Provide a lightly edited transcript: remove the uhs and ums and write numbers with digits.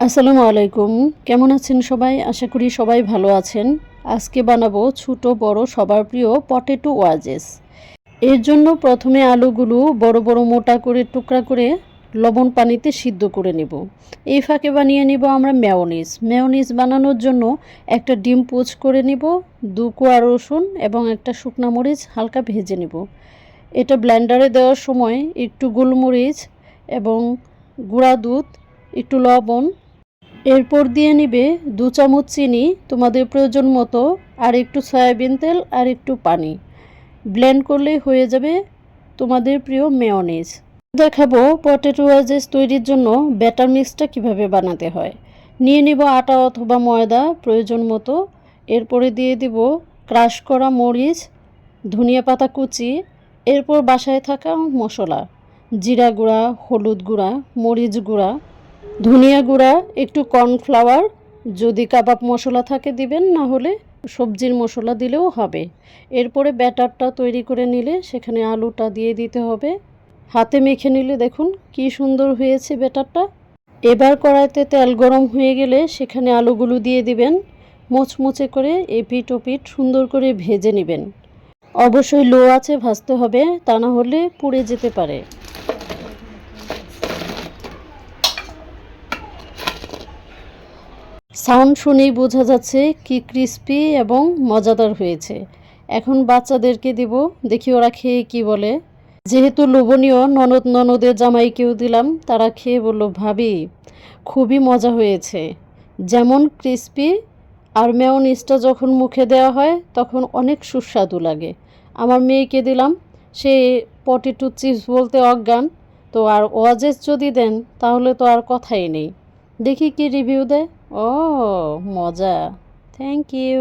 আসসালামু আলাইকুম। কেমন আছেন সবাই? আশা করি সবাই ভালো আছেন। আজকে বানাবো ছোট বড় সবার প্রিয় পটেটো ওয়াজেস। এর জন্য প্রথমে আলুগুলো বড় বড় মোটা করে টুকরা করে লবণ পানিতে সিদ্ধ করে নেব। এই ফাঁকে বানিয়ে নিব আমরা মেয়োনিজ। মেয়োনিজ বানানোর জন্য একটা ডিম পোচ করে নিব, 2 কোয়া রসুন এবং একটা শুকনা মরিচ হালকা ভেজে নিব। এটা ব্লেন্ডারে দেওয়ার সময় একটু গোলমরিচ এবং গুঁড়া দুধ, একটু লবণ, এরপর দিয়ে নিবে 2 চামচ চিনি তোমাদের প্রয়োজন মতো, আর একটু সয়াবিন তেল আর একটু পানি। ব্লেন্ড করলেই হয়ে যাবে তোমাদের প্রিয় মেয়োনিজ। দেখাবো পটেটো ওয়াজেস তৈরির জন্য ব্যাটার মিক্সটা কিভাবে বানাতে হয়। নিয়ে নিব আটা অথবা ময়দা প্রয়োজন মতো। এরপরে দিয়ে দিব ক্রাশ করা মরিচ, ধনিয়া পাতা কুচি, এরপর বাসায় থাকা মশলা, জিরা গুঁড়া, হলুদ গুঁড়া, মরিচ গুঁড়া, ধনিয়া গুঁড়া, একটু কর্নফ্লাওয়ার, যদি কাবাব মশলা থাকে দিবেন, না হলে সবজির মশলা দিলেও হবে। এরপরে ব্যাটারটা তৈরি করে নিলে সেখানে আলুটা দিয়ে দিতে হবে। হাতে মেখে নিলে দেখুন কি সুন্দর হয়েছে ব্যাটারটা। এবার কড়াইতে তেল গরম হয়ে গেলে সেখানে আলুগুলো দিয়ে দিবেন। মুচমুচে করে এপিট ওপিট সুন্দর করে ভেজে নেবেন। অবশ্যই লো আঁচে ভাজতে হবে, তা না হলে পুড়ে যেতে পারে। সাউন্ড শুনেই বোঝা যাচ্ছে কি ক্রিস্পি এবং মজাদার হয়েছে। এখন বাচ্চাদেরকে দিব, দেখি ওরা খেয়ে কি বলে। যেহেতু লোভনীয়, ননদের জামাইকেও দিলাম, তারা খেয়ে বলল, ভাবি খুবই মজা হয়েছে। যেমন ক্রিস্পি আর মেয়োনিজটা যখন মুখে দেওয়া হয় তখন অনেক সুস্বাদু লাগে। আমার মেয়েকে দিলাম, সে পটেটো চিপস বলতে অজ্ঞান। তো আর ওয়াজেস যদি দেন তাহলে তো আর কথাই নেই। দেখি কি রিভিউ দেয়। ও মজা, থ্যাংক ইউ।